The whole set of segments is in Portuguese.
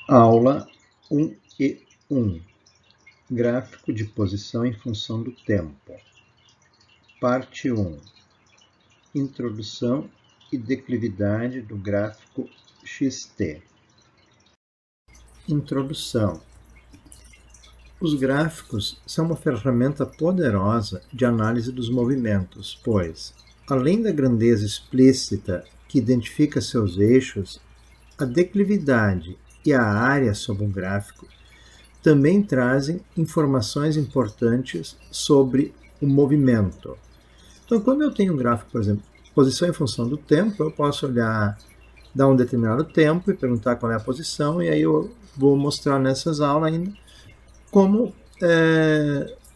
Aula 1E1 Gráfico de posição em função do tempo. Parte 1 Introdução e declividade do gráfico XT. Introdução. Os gráficos são uma ferramenta poderosa de análise dos movimentos, pois, além da grandeza explícita que identifica seus eixos, a declividade e a área sob um gráfico também trazem informações importantes sobre o movimento. Então, quando eu tenho um gráfico, por exemplo, posição em função do tempo, eu posso olhar, dar um determinado tempo e perguntar qual é a posição, e aí eu vou mostrar nessas aulas ainda como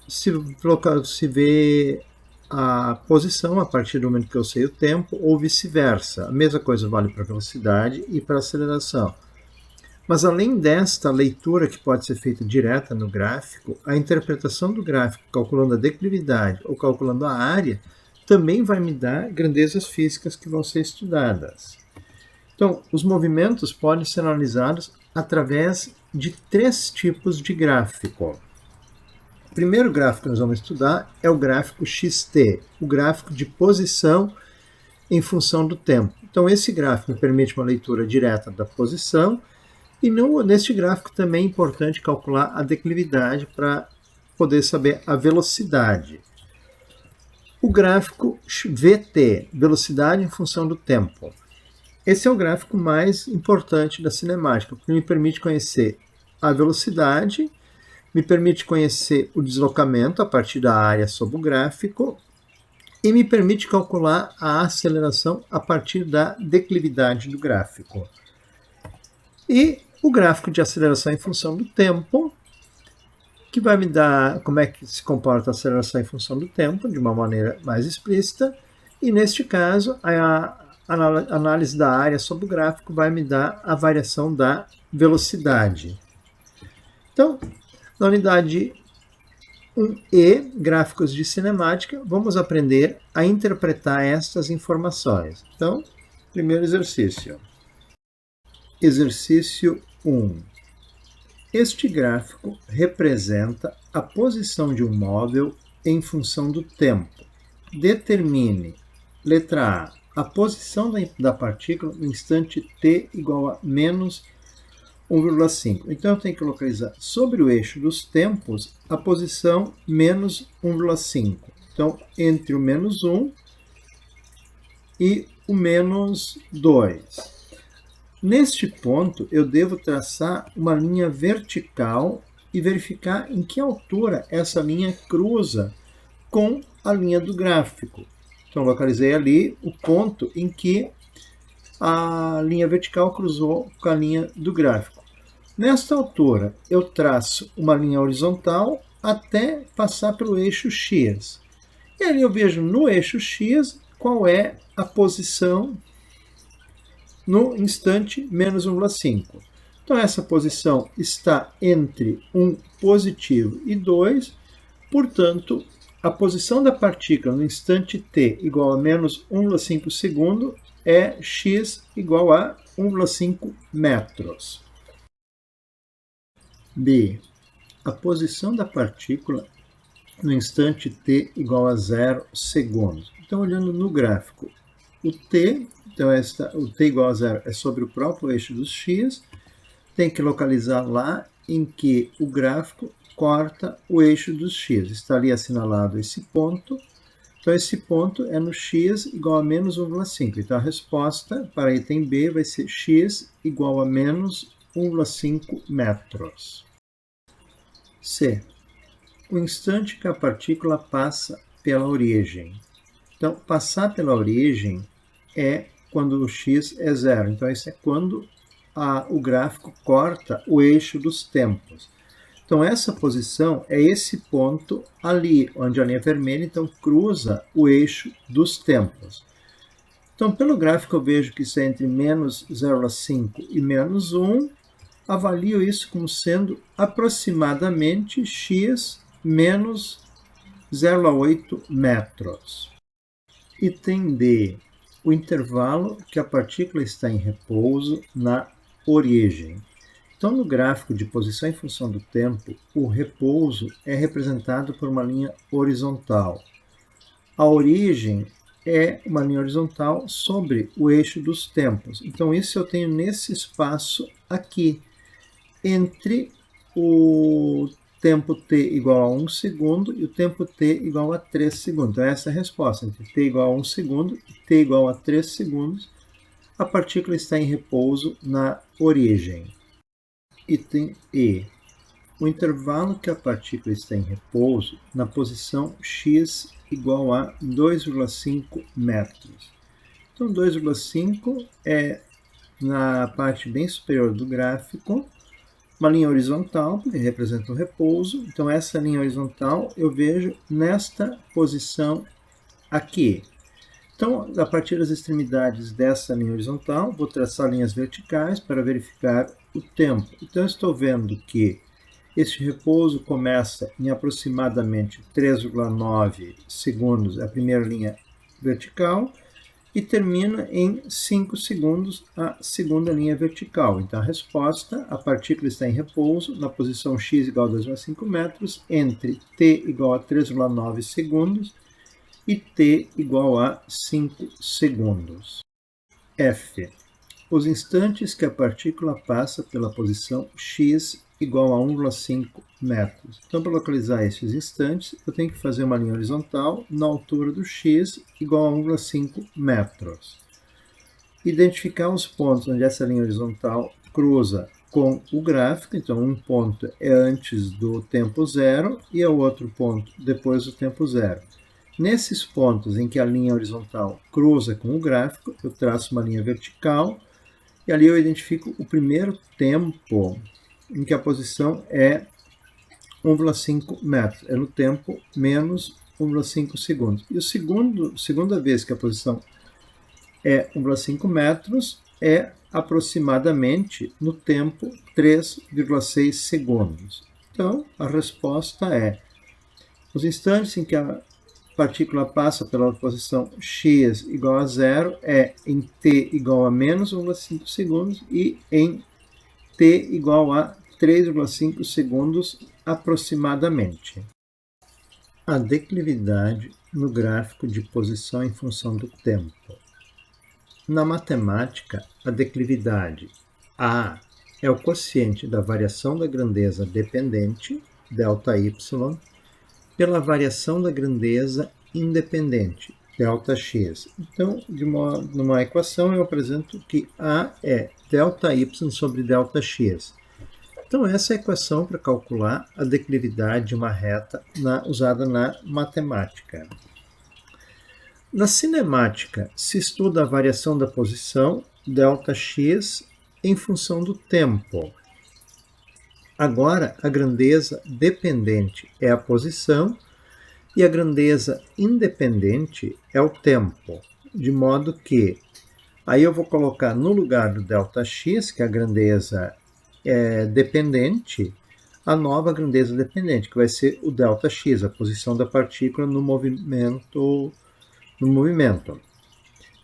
se vê a posição a partir do momento que eu sei o tempo, ou vice-versa. A mesma coisa vale para velocidade e para aceleração. Mas além desta leitura que pode ser feita direta no gráfico, a interpretação do gráfico calculando a declividade ou calculando a área também vai me dar grandezas físicas que vão ser estudadas. Então, os movimentos podem ser analisados através de 3 tipos de gráfico. O primeiro gráfico que nós vamos estudar é o gráfico XT, o gráfico de posição em função do tempo. Então, esse gráfico me permite uma leitura direta da posição, e neste gráfico também é importante calcular a declividade para poder saber a velocidade. O gráfico VT, velocidade em função do tempo. Esse é o gráfico mais importante da cinemática, porque me permite conhecer a velocidade, me permite conhecer o deslocamento a partir da área sob o gráfico e me permite calcular a aceleração a partir da declividade do gráfico. E o gráfico de aceleração em função do tempo, que vai me dar como é que se comporta a aceleração em função do tempo, de uma maneira mais explícita, e neste caso, a análise da área sobre o gráfico vai me dar a variação da velocidade. Então, na unidade 1E, gráficos de cinemática, vamos aprender a interpretar estas informações. Então, primeiro exercício. Exercício 1. Este gráfico representa a posição de um móvel em função do tempo. Determine, letra A, a posição da partícula no instante t igual a menos 1,5. Então, eu tenho que localizar sobre o eixo dos tempos a posição menos 1,5. Então, entre o menos 1 e o menos 2. Neste ponto, eu devo traçar uma linha vertical e verificar em que altura essa linha cruza com a linha do gráfico. Então, localizei ali o ponto em que a linha vertical cruzou com a linha do gráfico. Nesta altura, eu traço uma linha horizontal até passar pelo eixo X. E ali eu vejo no eixo X qual é a posição no instante menos 1,5. Então, essa posição está entre 1 positivo e 2, portanto, a posição da partícula no instante t igual a menos 1,5 segundo é x igual a 1,5 metros. B. A posição da partícula no instante t igual a 0 segundos. Então, olhando no gráfico, o t, então o t igual a 0 é sobre o próprio eixo dos x, tem que localizar lá em que o gráfico corta o eixo dos x. Está ali assinalado esse ponto. Então, esse ponto é no x igual a menos 1,5. Então, a resposta para item B vai ser x igual a menos 1,5 metros. C. O instante que a partícula passa pela origem. Então, passar pela origem é quando o x é 0. Então, isso é quando o gráfico corta o eixo dos tempos. Então, essa posição é esse ponto ali, onde a linha vermelha então cruza o eixo dos tempos. Então, pelo gráfico eu vejo que isso é entre menos 0,5 e menos 1. Avalio isso como sendo aproximadamente x menos 0,8 metros. Item D. O intervalo que a partícula está em repouso na origem. Então, no gráfico de posição em função do tempo, o repouso é representado por uma linha horizontal. A origem é uma linha horizontal sobre o eixo dos tempos. Então, isso eu tenho nesse espaço aqui, entre o tempo t igual a 1 segundo e o tempo t igual a 3 segundos. Então, essa é a resposta. Entre t igual a 1 segundo e t igual a 3 segundos, a partícula está em repouso na origem. Item E. O intervalo que a partícula está em repouso na posição x igual a 2,5 metros. Então, 2,5 é na parte bem superior do gráfico, uma linha horizontal, porque representa o repouso. Então, essa linha horizontal eu vejo nesta posição aqui. Então, a partir das extremidades dessa linha horizontal, vou traçar linhas verticais para verificar o tempo. Então, eu estou vendo que este repouso começa em aproximadamente 3,9 segundos, a primeira linha vertical, e termina em 5 segundos, a segunda linha vertical. Então, a resposta, a partícula está em repouso na posição x igual a 2,5 metros, entre t igual a 3,9 segundos e t igual a 5 segundos. F. Os instantes que a partícula passa pela posição x igual a 1,5 metros. Então, para localizar esses instantes, eu tenho que fazer uma linha horizontal na altura do x igual a 1,5 metros. Identificar os pontos onde essa linha horizontal cruza com o gráfico. Então, um ponto é antes do tempo zero e o outro ponto depois do tempo zero. Nesses pontos em que a linha horizontal cruza com o gráfico, eu traço uma linha vertical e ali eu identifico o primeiro tempo em que a posição é 1,5 metros. É no tempo menos 1,5 segundos. E a segunda vez que a posição é 1,5 metros é aproximadamente no tempo 3,6 segundos. Então, a resposta é: os instantes em que a partícula passa pela posição x igual a zero é em t igual a menos 1,5 segundos e em t igual a 3,5 segundos aproximadamente. A declividade no gráfico de posição em função do tempo. Na matemática, a declividade A é o quociente da variação da grandeza dependente, ΔY, pela variação da grandeza independente, ΔX. Então, numa equação, eu apresento que A é ΔY sobre ΔX. Então, essa é a equação para calcular a declividade de uma reta usada na matemática. Na cinemática, se estuda a variação da posição, ΔX, em função do tempo. Agora, a grandeza dependente é a posição e a grandeza independente é o tempo, de modo que aí eu vou colocar no lugar do ΔX, que é a grandeza dependente, a nova grandeza dependente, que vai ser o ΔX, a posição da partícula no movimento.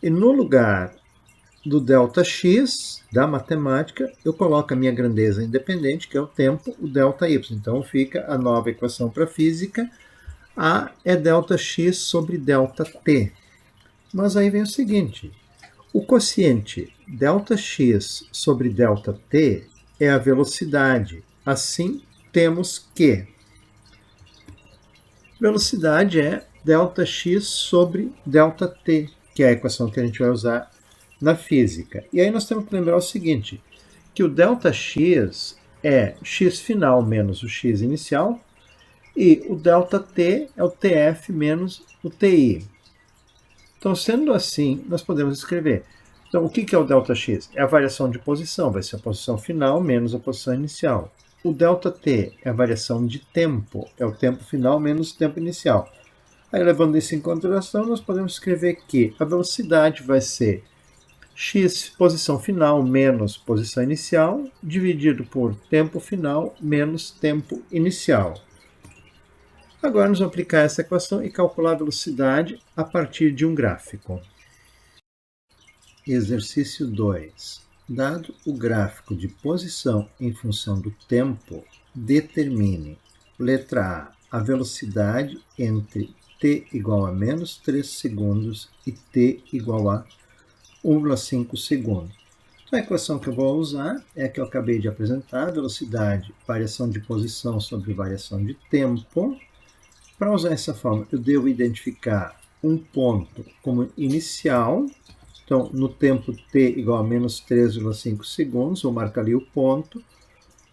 E no lugar do ΔX, da matemática, eu coloco a minha grandeza independente, que é o tempo, o ΔY. Então fica a nova equação para a física. A é ΔX sobre ΔT. Mas aí vem o seguinte: o quociente ΔX sobre ΔT é a velocidade. Assim, temos que velocidade é ΔX sobre ΔT, que é a equação que a gente vai usar na física. E aí nós temos que lembrar o seguinte, que o ΔX é x final menos o x inicial, e o ΔT é o TF menos o TI. Então, sendo assim, nós podemos escrever. Então, o que é o ΔX? É a variação de posição, vai ser a posição final menos a posição inicial. O ΔT é a variação de tempo, é o tempo final menos o tempo inicial. Aí, levando isso em consideração, nós podemos escrever que a velocidade vai ser x posição final menos posição inicial, dividido por tempo final menos tempo inicial. Agora, nós vamos aplicar essa equação e calcular a velocidade a partir de um gráfico. Exercício 2. Dado o gráfico de posição em função do tempo, determine, letra A velocidade entre t igual a menos 3 segundos e t igual a 1,5 segundos. Então, a equação que eu vou usar é a que eu acabei de apresentar, velocidade, variação de posição sobre variação de tempo. Para usar essa forma, eu devo identificar um ponto como inicial. Então, no tempo t igual a menos 3,5 segundos, vou marcar ali o ponto,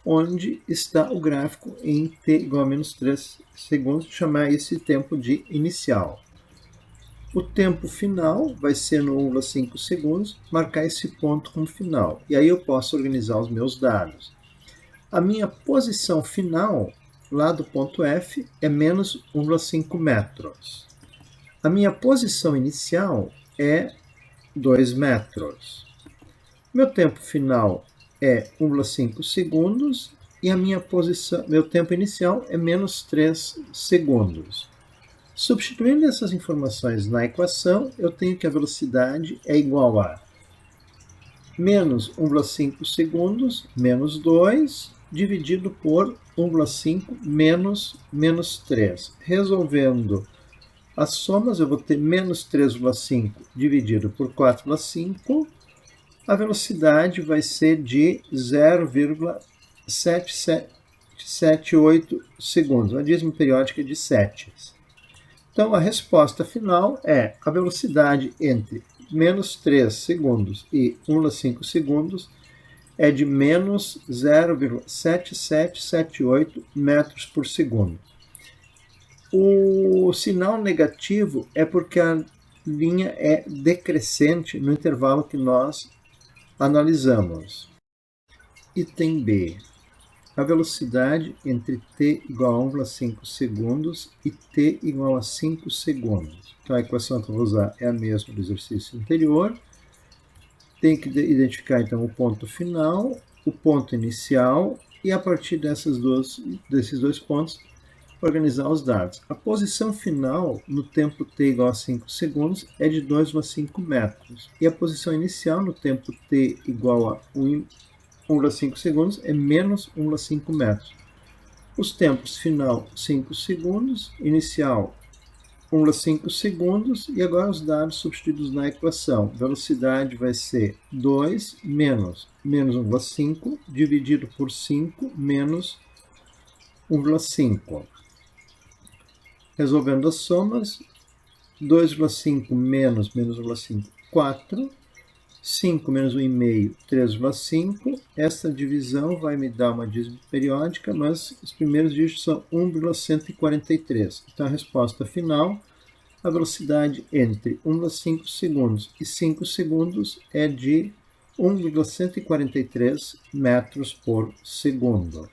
onde está o gráfico em t igual a menos 3 segundos, chamar esse tempo de inicial. O tempo final vai ser no 1,5 segundos, marcar esse ponto como final. E aí eu posso organizar os meus dados. A minha posição final, lá do ponto F, é menos 1,5 metros. A minha posição inicial é 2 metros. Meu tempo final é 1,5 segundos e a minha posição, meu tempo inicial é menos 3 segundos. Substituindo essas informações na equação, eu tenho que a velocidade é igual a menos 1,5 segundos menos 2 dividido por 1,5 menos 3. Resolvendo as somas, eu vou ter menos 3,5 dividido por 4,5. A velocidade vai ser de 0,778 segundos. A dízima periódica é de 7. Então, a resposta final é a velocidade entre menos 3 segundos e 1,5 segundos é de menos 0,7778 metros por segundo. O sinal negativo é porque a linha é decrescente no intervalo que nós analisamos. Item B. A velocidade entre t igual a 1,5 segundos e t igual a 5 segundos. Então, a equação que eu vou usar é a mesma do exercício anterior. Tem que identificar, então, o ponto final, o ponto inicial, e a partir desses dois pontos, organizar os dados. A posição final, no tempo t igual a 5 segundos, é de 2,5 metros. E a posição inicial, no tempo t igual a 1,5 segundos, é menos 1,5 metros. Os tempos final, 5 segundos, inicial, 1,5 segundos, e agora os dados substituídos na equação. Velocidade vai ser 2 menos 1,5 dividido por 5 menos 1,5. Resolvendo as somas, 2,5 menos 1,5, 4. 5 menos 1,5, 3,5. Esta divisão vai me dar uma dízima periódica, mas os primeiros dígitos são 1,143. Então, a resposta final, a velocidade entre 1,5 segundos e 5 segundos é de 1,143 metros por segundo.